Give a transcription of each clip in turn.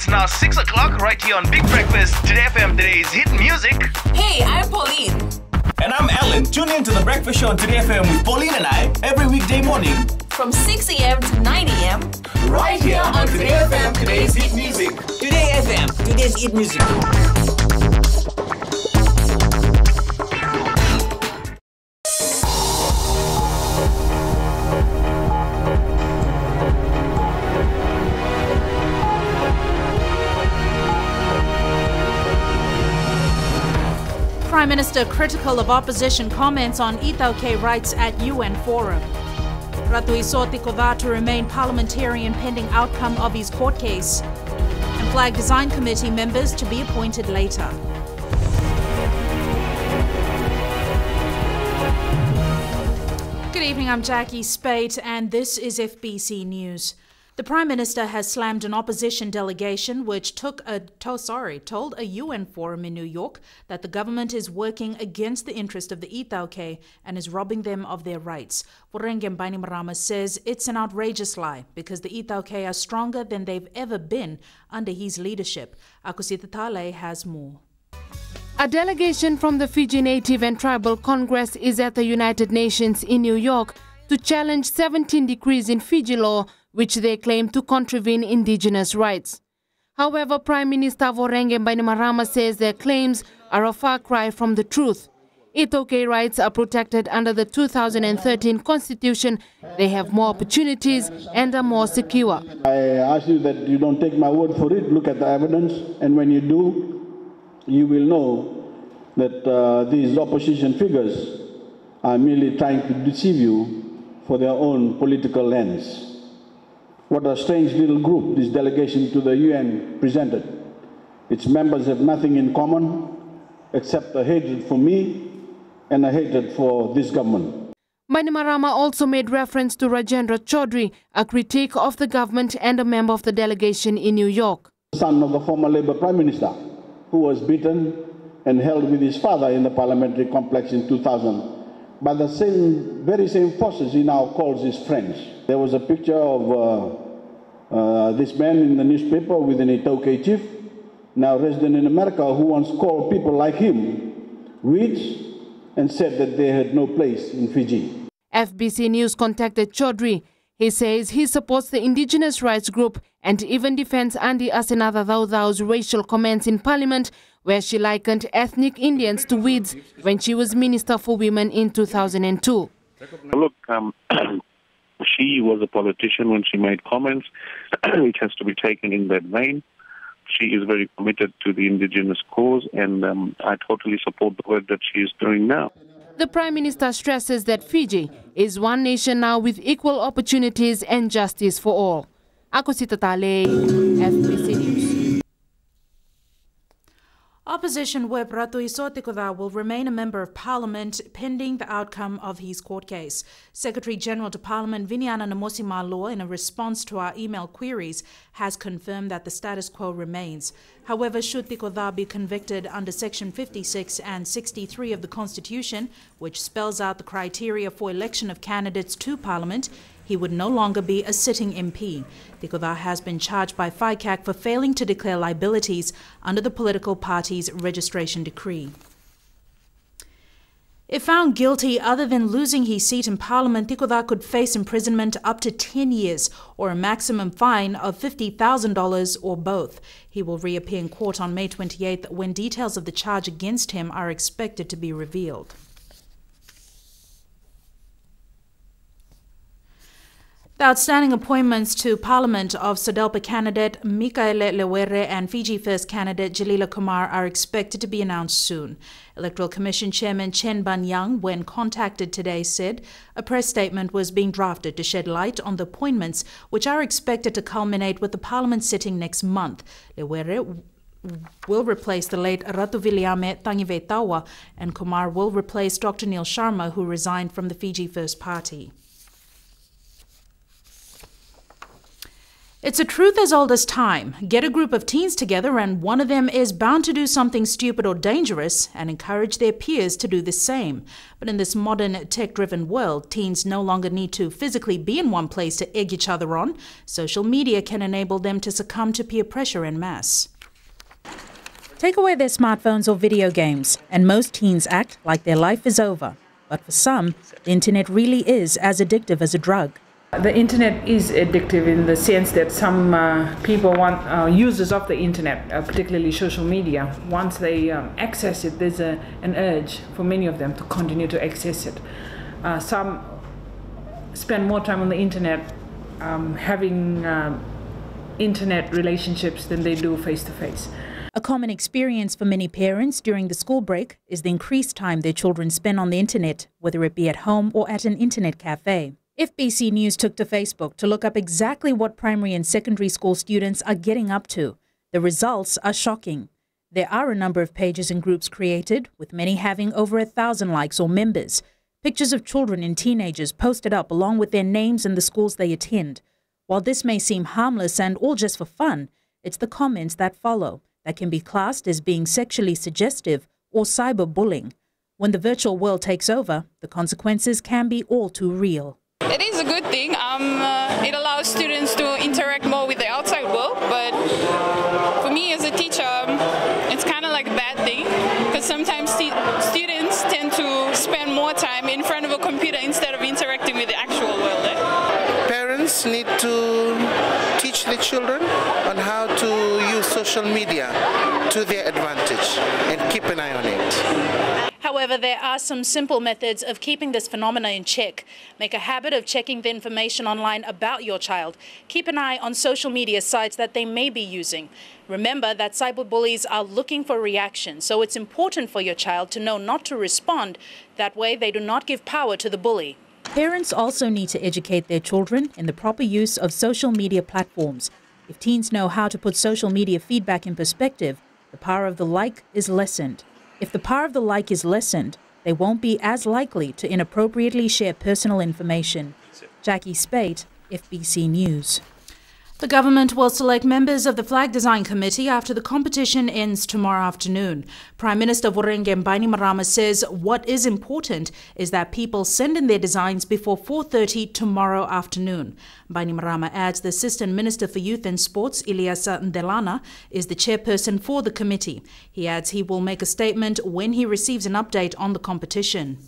It's now 6 o'clock right here on Big Breakfast. Today FM, today's hit music. Hey, I'm Pauline. And I'm Alan. Tune in to The Breakfast Show on Today FM with Pauline and I every weekday morning. From 6 a.m. to 9 a.m. Right here on Today FM, today's hit music. Today FM, today's hit music. Prime Minister critical of opposition comments on Ethauke rights at UN Forum. Ratu Isoti Kova to remain parliamentarian pending outcome of his court case. And Flag Design Committee members to be appointed later. Good evening, I'm Jackie Spate and this is FBC News. The Prime Minister has slammed an opposition delegation which told a UN forum in New York that the government is working against the interest of the Ethauke and is robbing them of their rights. Vorenge Bainimarama says it's an outrageous lie because the Ethauke are stronger than they've ever been under his leadership. Akusita Tale has more. A delegation from the Fiji Native and Tribal Congress is at the United Nations in New York to challenge 17 decrees in Fiji law which they claim to contravene indigenous rights. However, Prime Minister Vorenge Bainimarama says their claims are a far cry from the truth. Ethauke rights are protected under the 2013 Constitution. They have more opportunities and are more secure. I ask you that you don't take my word for it. Look at the evidence, and when you do, you will know that these opposition figures are merely trying to deceive you for their own political ends. What a strange little group this delegation to the UN presented. Its members have nothing in common except a hatred for me and a hatred for this government. Bainimarama also made reference to Rajendra Chaudhry, a critic of the government and a member of the delegation in New York. Son of the former Labour Prime Minister, who was beaten and held with his father in the Parliamentary complex in 2000 by the very same forces he now calls his friends. There was a picture of this man in the newspaper with an Ethauke chief, now resident in America, who once called people like him weeds and said that they had no place in Fiji. FBC News contacted Chaudhry. He says he supports the indigenous rights group and even defends Andi Asenatha Daudau's racial comments in Parliament, where she likened ethnic Indians to weeds when she was Minister for Women in 2002. Look, she was a politician when she made comments. It has to be taken in that vein. She is very committed to the indigenous cause, and I totally support the work that she is doing now. The Prime Minister stresses that Fiji is one nation now with equal opportunities and justice for all. Akusita Tale, FBC News. Opposition Whip Ratu Isoti will remain a member of Parliament pending the outcome of his court case. Secretary-General to Parliament Viniana Namosi-Malo, in a response to our email queries, has confirmed that the status quo remains. However, should Tikoda be convicted under Section 56 and 63 of the Constitution, which spells out the criteria for election of candidates to Parliament, he would no longer be a sitting MP. Tikoda has been charged by FICAC for failing to declare liabilities under the political party's registration decree. If found guilty other than losing his seat in Parliament, Tikoda could face imprisonment up to 10 years or a maximum fine of $50,000 or both. He will reappear in court on May 28th when details of the charge against him are expected to be revealed. The outstanding appointments to Parliament of SODELPA candidate Mikaele Lewere and Fiji First candidate Jalila Kumar are expected to be announced soon. Electoral Commission Chairman Chen Banyang, when contacted today, said a press statement was being drafted to shed light on the appointments, which are expected to culminate with the Parliament sitting next month. Lewere will replace the late Ratu Viliame Tangivetawa, and Kumar will replace Dr. Neil Sharma, who resigned from the Fiji First Party. It's a truth as old as time. Get a group of teens together and one of them is bound to do something stupid or dangerous and encourage their peers to do the same. But in this modern tech-driven world, teens no longer need to physically be in one place to egg each other on. Social media can enable them to succumb to peer pressure en masse. Take away their smartphones or video games, and most teens act like their life is over. But for some, the internet really is as addictive as a drug. The internet is addictive in the sense that some people want users of the internet, particularly social media. Once they access it, there's an urge for many of them to continue to access it. Some spend more time on the internet having internet relationships than they do face-to-face. A common experience for many parents during the school break is the increased time their children spend on the internet, whether it be at home or at an internet cafe. FBC News took to Facebook to look up exactly what primary and secondary school students are getting up to. The results are shocking. There are a number of pages and groups created, with many having over 1,000 likes or members. Pictures of children and teenagers posted up along with their names and the schools they attend. While this may seem harmless and all just for fun, it's the comments that follow that can be classed as being sexually suggestive or cyberbullying. When the virtual world takes over, the consequences can be all too real. It is a good thing. It allows students to interact more with the outside world, but for me as a teacher, it's kind of like a bad thing because sometimes students tend to spend more time in front of a computer instead of interacting with the actual world. Parents need to teach the children on how to use social media to their advantage and keep an eye on it. However, there are some simple methods of keeping this phenomena in check. Make a habit of checking the information online about your child. Keep an eye on social media sites that they may be using. Remember that cyberbullies are looking for reaction, so it's important for your child to know not to respond. That way, they do not give power to the bully. Parents also need to educate their children in the proper use of social media platforms. If teens know how to put social media feedback in perspective, the power of the like is lessened. If the power of the like is lessened, they won't be as likely to inappropriately share personal information. Jackie Spate, FBC News. The government will select members of the Flag Design Committee after the competition ends tomorrow afternoon. Prime Minister Vorenge Bainimarama says what is important is that people send in their designs before 4:30 tomorrow afternoon. Bainimarama adds the Assistant Minister for Youth and Sports, Ilyasa Ndelana, is the chairperson for the committee. He adds he will make a statement when he receives an update on the competition.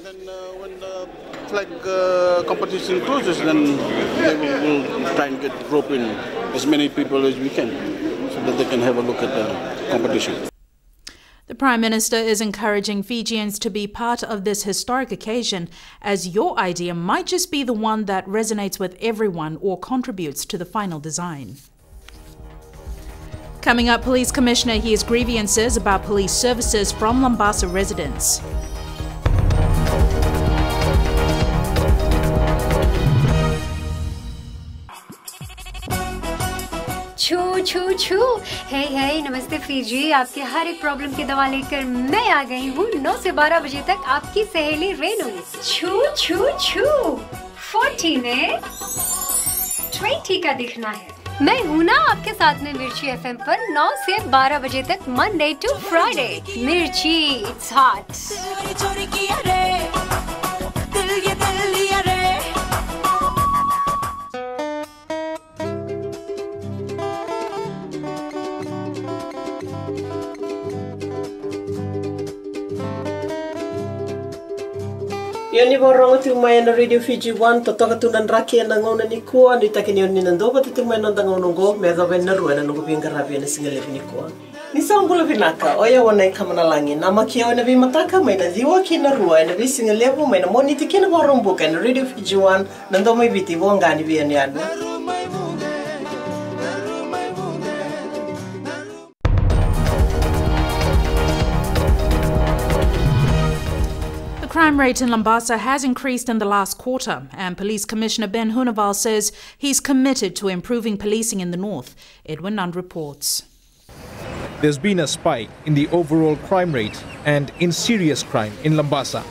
Then when the flag competition closes, then they will try and rope in as many people as we can so that they can have a look at the competition. The Prime Minister is encouraging Fijians to be part of this historic occasion, as your idea might just be the one that resonates with everyone or contributes to the final design. Coming up, Police Commissioner hears grievances about police services from Labasa residents. छू छू छू हे हे नमस्ते Fiji, आपके हर एक problem की दवा लेकर मैं आ गई हूँ 9 से 12 बजे तक आपकी सहेली रेनू। छू छू छू 40 में 20 का दिखना है। मैं हूँ ना आपके साथ में मिर्ची एफएम पर 9 से 12 बजे तक मंडे टू फ्राइडे। मिर्ची it's hot. Yoni borong tu mai na radio Fiji 1 to toka tunan raki na ngona ni ko ni takini yoni nando pa tu mai nanda ngono go me da ben na ruana no kupin karabi na singale ni ko ni sambula vinaka oya wana kamana langi na makia na vi mataka mai na diwa kina rua na vi singale po mai na moni tikina borong buka na radio Fiji 1 nando mai biti bonga ni vi ani anu. Crime rate in Labasa has increased in the last quarter, and Police Commissioner Ben Hunaval says he's committed to improving policing in the north. Edwin Nund reports. There's been a spike in the overall crime rate and in serious crime in Labasa.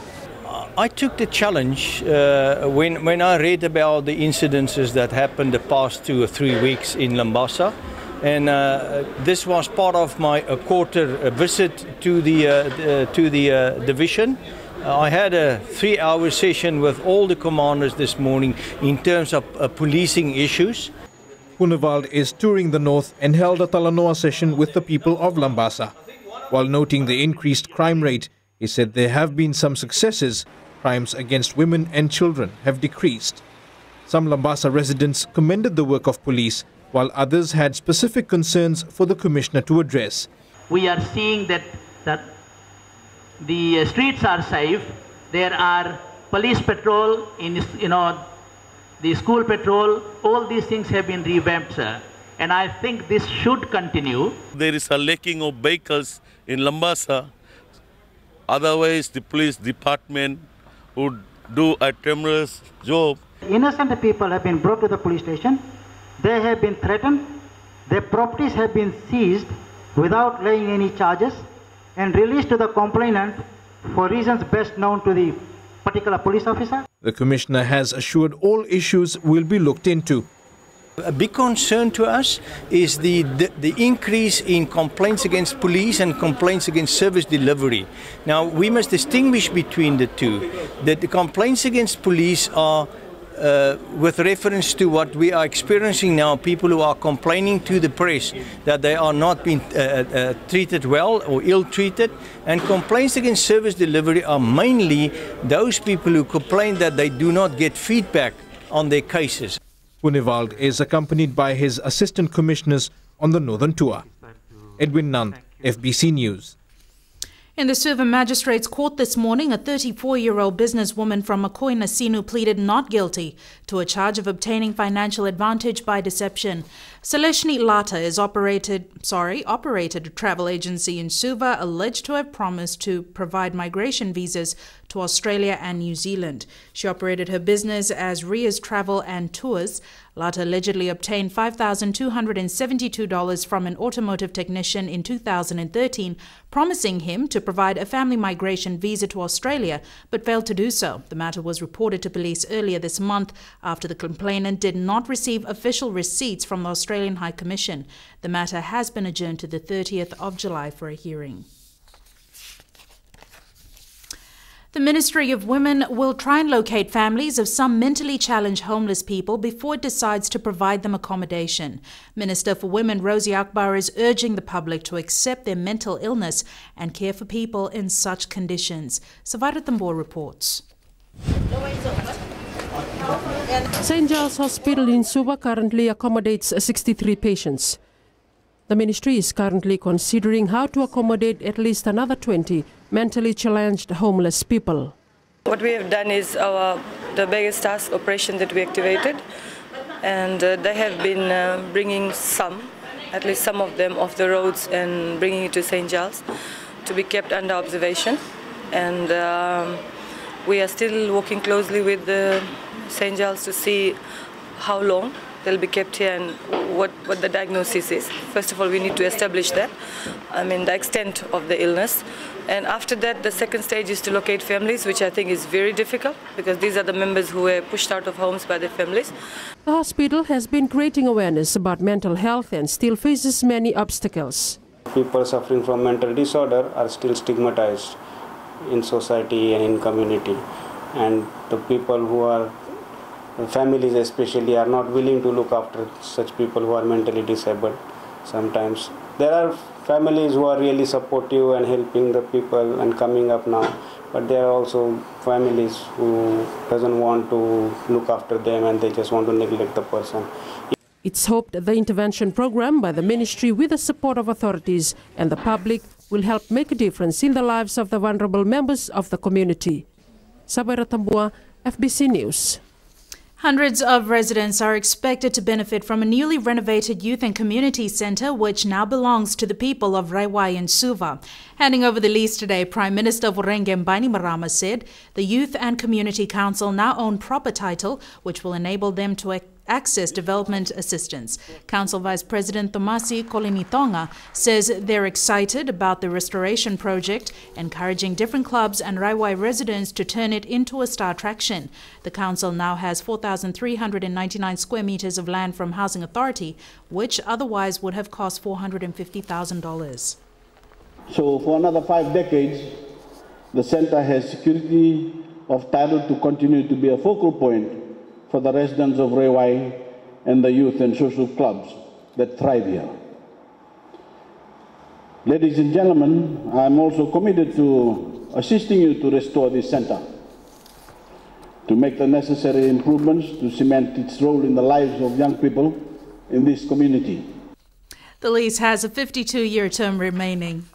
I took the challenge when I read about the incidences that happened the past 2 or 3 weeks in Labasa, and this was part of my quarter visit to the division. I had a 3-hour session with all the commanders this morning in terms of policing issues. Punewald is touring the north and held a Talanoa session with the people of Labasa. While noting the increased crime rate, he said there have been some successes. Crimes against women and children have decreased. Some Labasa residents commended the work of police, while others had specific concerns for the commissioner to address. We are seeing that the streets are safe. There are police patrol, the school patrol. All these things have been revamped, sir. And I think this should continue. There is a lacking of vehicles in Labasa. Otherwise, the police department would do a tremendous job. Innocent people have been brought to the police station. They have been threatened. Their properties have been seized without laying any charges and released to the complainant for reasons best known to the particular police officer. The commissioner has assured all issues will be looked into. A big concern to us is the increase in complaints against police and complaints against service delivery. Now, we must distinguish between the two. That the complaints against police are with reference to what we are experiencing now, people who are complaining to the press that they are not being treated well or ill-treated. And complaints against service delivery are mainly those people who complain that they do not get feedback on their cases. Punewald is accompanied by his assistant commissioners on the northern tour. Edwin Nant, FBC News. In the Suva Magistrates Court this morning, a 34-year-old businesswoman from Makoi Nasinu pleaded not guilty to a charge of obtaining financial advantage by deception. Saleshni Lata is operated a travel agency in Suva alleged to have promised to provide migration visas to Australia and New Zealand. She operated her business as Ria's Travel and Tours. Lata allegedly obtained $5,272 from an automotive technician in 2013, promising him to provide a family migration visa to Australia, but failed to do so. The matter was reported to police earlier this month after the complainant did not receive official receipts from the Australian High Commission. The matter has been adjourned to the 30th of July for a hearing. The Ministry of Women will try and locate families of some mentally challenged homeless people before it decides to provide them accommodation. Minister for Women Rosie Akbar is urging the public to accept their mental illness and care for people in such conditions. Savara Tambor reports. St. Giles Hospital in Suva currently accommodates 63 patients. The ministry is currently considering how to accommodate at least another 20 mentally challenged homeless people. What we have done is the biggest task operation that we activated, and they have been bringing at least some of them off the roads and bringing it to St. Giles to be kept under observation. And we are still working closely with St. Giles to see how long they'll be kept here and what the diagnosis is. First of all, we need to establish that, the extent of the illness. And after that, the second stage is to locate families, which I think is very difficult because these are the members who were pushed out of homes by their families. The hospital has been creating awareness about mental health and still faces many obstacles. People suffering from mental disorder are still stigmatized in society and in community. And the people who are families especially are not willing to look after such people who are mentally disabled. Sometimes there are families who are really supportive and helping the people and coming up now, but there are also families who doesn't want to look after them and they just want to neglect the person. It's hoped the intervention program by the ministry with the support of authorities and the public will help make a difference in the lives of the vulnerable members of the community. Sabara Tambua, FBC News. Hundreds of residents are expected to benefit from a newly renovated youth and community centre which now belongs to the people of Raiwai and Suva. Handing over the lease today, Prime Minister Vorenge Bainimarama said the Youth and Community Council now own proper title which will enable them to access development assistance. Council Vice President Tomasi Kolinitonga says they're excited about the restoration project, encouraging different clubs and Raiwai residents to turn it into a star attraction. The council now has 4,399 square meters of land from Housing Authority, which otherwise would have cost $450,000. So for another 5 decades, the centre has security of title to continue to be a focal point for the residents of Raiwai and the youth and social clubs that thrive here. Ladies and gentlemen, I am also committed to assisting you to restore this centre, to make the necessary improvements to cement its role in the lives of young people in this community. The lease has a 52-year term remaining.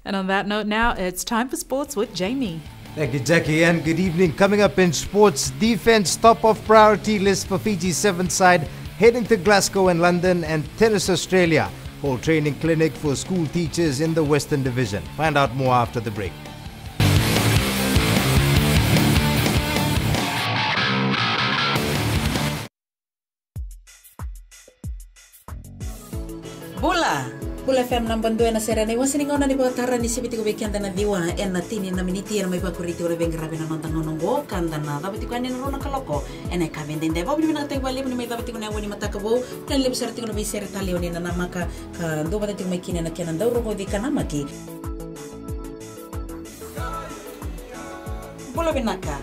And on that note now, it's time for sports with Jamie. Thank you, Jackie, and good evening. Coming up in sports, defense top of priority list for Fiji Sevens side, heading to Glasgow and London, and Tennis Australia, whole training clinic for school teachers in the Western Division. Find out more after the break. Pula FM number 2 na serena iwan siningaw na ni Bakatara ni sibiti ko weekend na diwa en na tini na miniti na may pakuriti ora beng grabe na nonton nongo kanda na dapat ko ani na kaloko en ay kaben din debo ni natay bali ni may dapat ko na wani matakabo kan lib serti ko na biser talio ni na namaka do batet ko may kina na kenan daw ro ko di kanamaki Pula binaka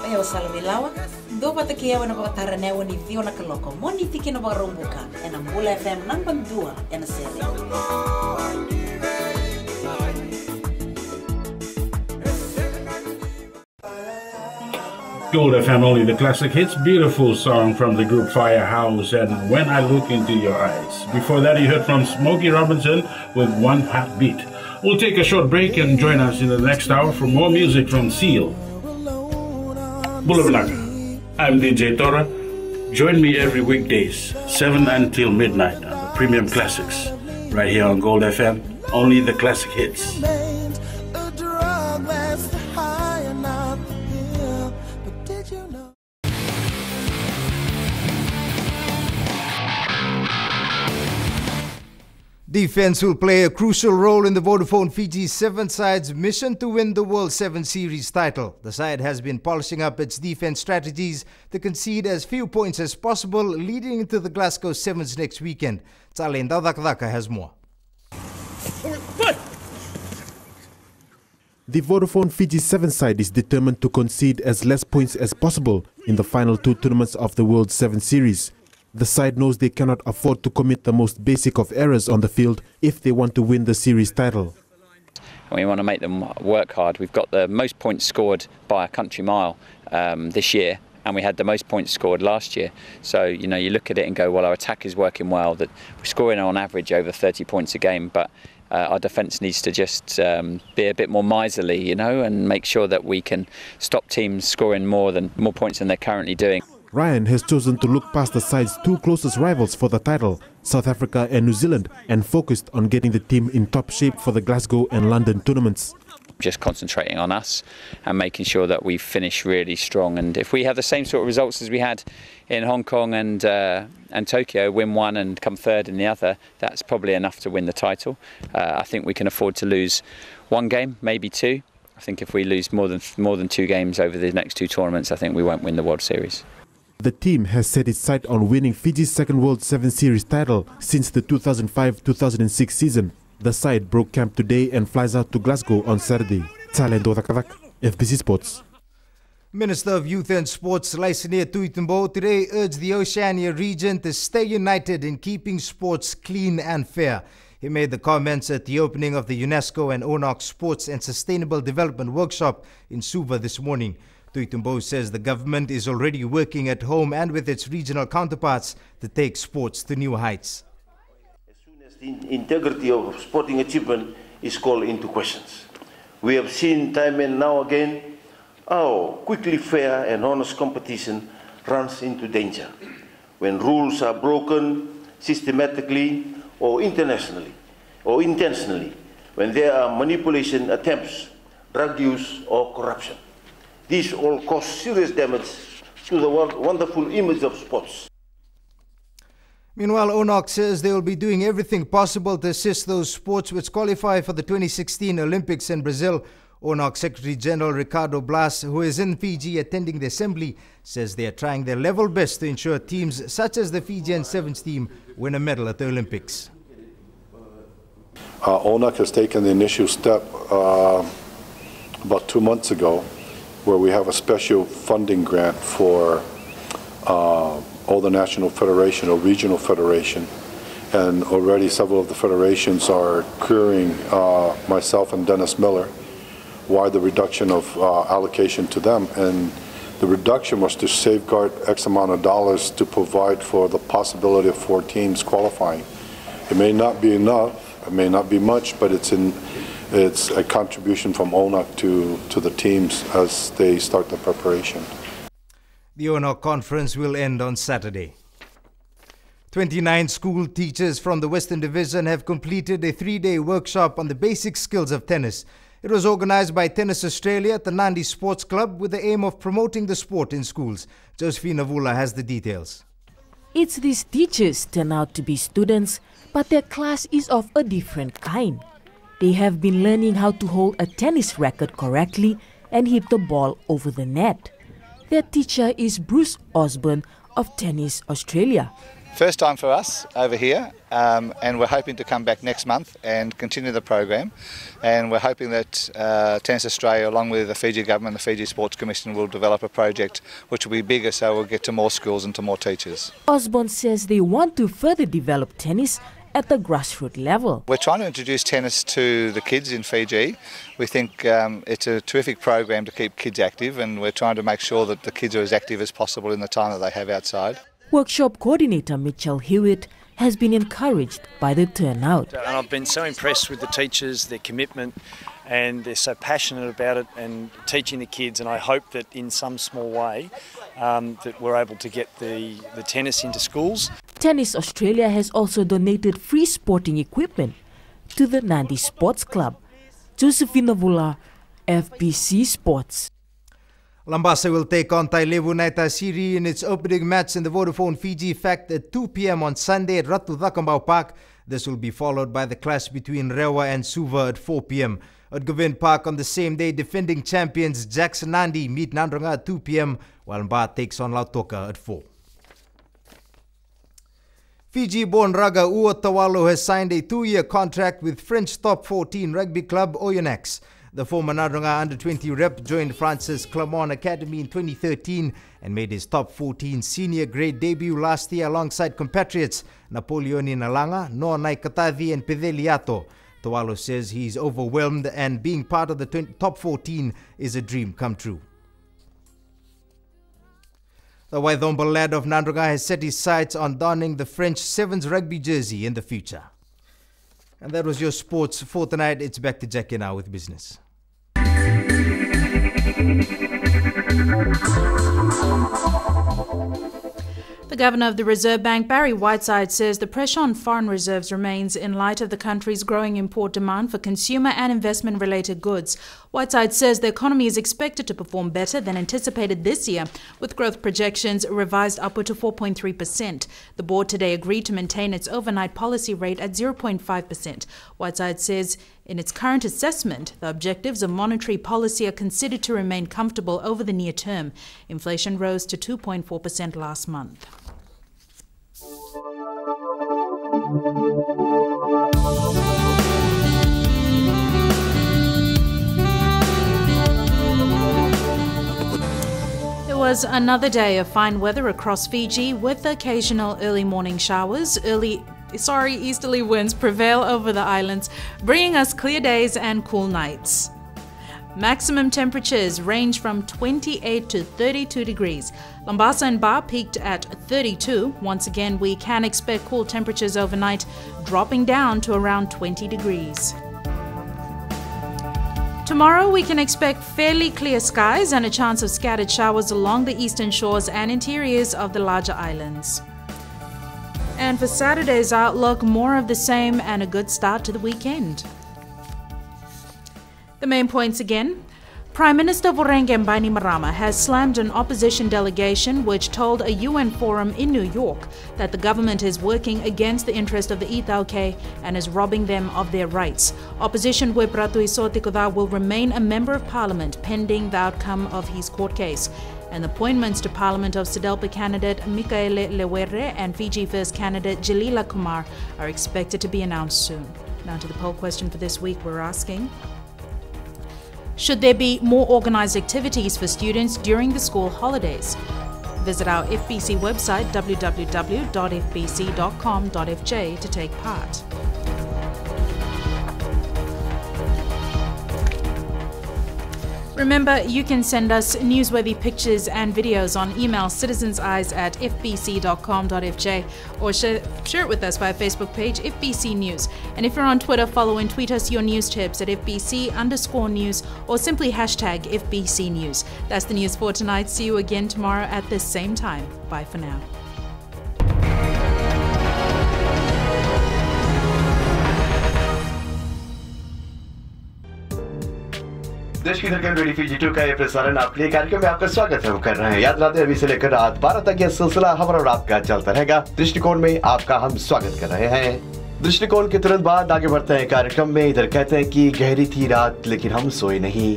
Ayo salamilawa do batet kiya wana Bakatara na wani dio na kaloko moni tiki na barumbuka en ang Pula FM number 2 en na serena Gold FM, only the classic hits. Beautiful song from the group Firehouse and When I Look Into Your Eyes. Before that, you heard from Smokey Robinson with One Heartbeat. We'll take a short break and join us in the next hour for more music from Seal. Bulablaga. I'm DJ Tora. Join me every weekdays, 7 until midnight on the Premium Classics. Right here on Gold FM, only the classic hits. Defense will play a crucial role in the Vodafone Fiji Sevens side's mission to win the World 7 Series title. The side has been polishing up its defense strategies to concede as few points as possible, leading into the Glasgow Sevens next weekend. Tsalen Dadakdaka has more. The Vodafone Fiji Sevens side is determined to concede as less points as possible in the final 2 tournaments of the World 7 Series. The side knows they cannot afford to commit the most basic of errors on the field if they want to win the series title. We want to make them work hard. We've got the most points scored by a country mile this year, and we had the most points scored last year. So, you know, you look at it and go, well, our attack is working well, that we're scoring on average over 30 points a game, but our defence needs to just be a bit more miserly, you know, and make sure that we can stop teams scoring more points than they're currently doing. Ryan has chosen to look past the side's 2 closest rivals for the title, South Africa and New Zealand, and focused on getting the team in top shape for the Glasgow and London tournaments. Just concentrating on us and making sure that we finish really strong. And if we have the same sort of results as we had in Hong Kong and Tokyo, win one and come third in the other, that's probably enough to win the title. I think we can afford to lose 1 game, maybe 2. I think if we lose more than 2 games over the next 2 tournaments, I think we won't win the World Series. The team has set its sight on winning Fiji's second World 7 Series title since the 2005-2006 season. The side broke camp today and flies out to Glasgow on Saturday. FBC Sports. Minister of Youth and Sports Laisenia Tuitumbo today urged the Oceania region to stay united in keeping sports clean and fair. He made the comments at the opening of the UNESCO and ONOC Sports and Sustainable Development Workshop in Suva this morning. Tuitumbo says the government is already working at home and with its regional counterparts to take sports to new heights. As soon as the integrity of sporting achievement is called into questions, we have seen time and now again how quickly fair and honest competition runs into danger when rules are broken systematically or internationally or intentionally, when there are manipulation attempts, drug use or corruption. These all cause serious damage to the wonderful image of sports. Meanwhile, ONOC says they will be doing everything possible to assist those sports which qualify for the 2016 Olympics in Brazil. ONOC Secretary General Ricardo Blas, who is in Fiji attending the assembly, says they are trying their level best to ensure teams such as the Fijian Sevens team win a medal at the Olympics. ONOC has taken the initial step about 2 months ago, where we have a special funding grant for all the national federation or regional federation, and already several of the federations are querying myself and Dennis Miller why the reduction of allocation to them, and the reduction was to safeguard X amount of dollars to provide for the possibility of 4 teams qualifying. It may not be enough, it may not be much, but it's a contribution from ONOC to the teams as they start the preparation. The ONOC conference will end on Saturday. 29 school teachers from the Western Division have completed a 3-day workshop on the basic skills of tennis. It was organized by Tennis Australia at the Nandi Sports Club with the aim of promoting the sport in schools. Josephine Avula has the details. It's these teachers turn out to be students, but their class is of a different kind. They have been learning how to hold a tennis racket correctly and hit the ball over the net. Their teacher is Bruce Osborne of Tennis Australia. First time for us over here, and we're hoping to come back next month and continue the program. And we're hoping that Tennis Australia, along with the Fiji government, the Fiji Sports Commission, will develop a project which will be bigger, so we'll get to more schools and to more teachers. Osborne says they want to further develop tennis at the grassroots level. We're trying to introduce tennis to the kids in Fiji. We think it's a terrific program to keep kids active, and we're trying to make sure that the kids are as active as possible in the time that they have outside. Workshop coordinator Mitchell Hewitt has been encouraged by the turnout. And I've been so impressed with the teachers, their commitment, and they're so passionate about it and teaching the kids, and I hope that in some small way that we're able to get the tennis into schools. Tennis Australia has also donated free sporting equipment to the Nandi Sports Club. Josephine Avula, FBC Sports. Labasa will take on Tailevu Naitasiri in its opening match in the Vodafone Fiji Fact at 2 p.m. on Sunday at Ratu Thakambau Park. This will be followed by the clash between Rewa and Suva at 4 p.m. At Govind Park on the same day, defending champions Jackson Nandi meet Nandronga at 2 p.m. while Mba takes on Lautoka at 4. Fiji-born Raga Uotawalo has signed a 2-year contract with French top 14 rugby club Oyonnax. The former Nandronga under-20 rep joined France's Clermont Academy in 2013 and made his top 14 senior grade debut last year alongside compatriots Napoleoni Nalanga, Noa Naikatavi and Pedeliato. Tawalo says he's overwhelmed and being part of the top 14 is a dream come true. The Waithomba lad of Nandronga has set his sights on donning the French Sevens rugby jersey in the future. And that was your sports for tonight. It's back to Jackie now with business. The Governor of the Reserve Bank, Barry Whiteside, says the pressure on foreign reserves remains in light of the country's growing import demand for consumer and investment-related goods. Whiteside says the economy is expected to perform better than anticipated this year, with growth projections revised upward to 4.3%. The board today agreed to maintain its overnight policy rate at 0.5%. Whiteside says in its current assessment, the objectives of monetary policy are considered to remain comfortable over the near term. Inflation rose to 2.4% last month. It was another day of fine weather across Fiji with occasional early morning showers. Easterly winds prevail over the islands, bringing us clear days and cool nights. Maximum temperatures range from 28 to 32 degrees. Labasa and Ba peaked at 32. Once again, we can expect cool temperatures overnight, dropping down to around 20 degrees. Tomorrow, we can expect fairly clear skies and a chance of scattered showers along the eastern shores and interiors of the larger islands. And for Saturday's outlook, more of the same and a good start to the weekend. The main points again. Prime Minister Vorengem Bainimarama has slammed an opposition delegation which told a UN forum in New York that the government is working against the interest of the Ithauke and is robbing them of their rights. Opposition Whip Ratu Isote will remain a member of parliament pending the outcome of his court case. And the appointments to Parliament of Sidelpa candidate Mikaele Lewere and Fiji First candidate Jalila Kumar are expected to be announced soon. Now to the poll question for this week, we're asking: should there be more organised activities for students during the school holidays? Visit our FBC website www.fbc.com.fj to take part. Remember, you can send us newsworthy pictures and videos on email citizenseyes@fbc.com.fj or share it with us via Facebook page FBC News. And if you're on Twitter, follow and tweet us your news tips at FBC_news or simply hashtag FBC News. That's the news for tonight. See you again tomorrow at the same time. Bye for now. देश की धड़कन radio Fiji 2 का ये प्रसारण आपके लिए कार्यक्रम में आपका स्वागत हम कर रहे हैं। याद रखते हैं अभी से लेकर रात 12 तक यह सिलसिला हमारा और आपका चलता रहेगा। दृष्टिकोण में आपका हम स्वागत कर रहे हैं। दृष्टिकोण के तुरंत बाद आगे बढ़ते हैं कार्यक्रम में। इधर कहते हैं कि गहरी थी रात लेकिन हम सोए नहीं,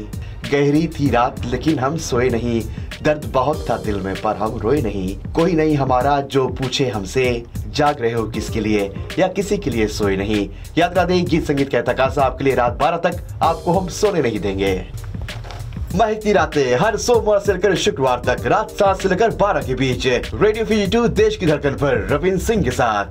गहरी थी रात लेकिन हम सोए नहीं, दर्द बहुत था दिल में पर हम रोए नहीं, कोई नहीं हमारा जो पूछे हमसे, जाग रहे हो किसके लिए या किसी के लिए सोए नहीं। याद रखते गीत संगीत का तकाजा आपके लिए रात 12 तक आपको हम सोने नहीं देंगे। महकती रातें हर सोमवार से लेकर शुक्रवार तक रात 7 से लेकर 12 के बीच रेडियो फीजी 2 देश की धड़कन पर रविंद्र सिंह के साथ।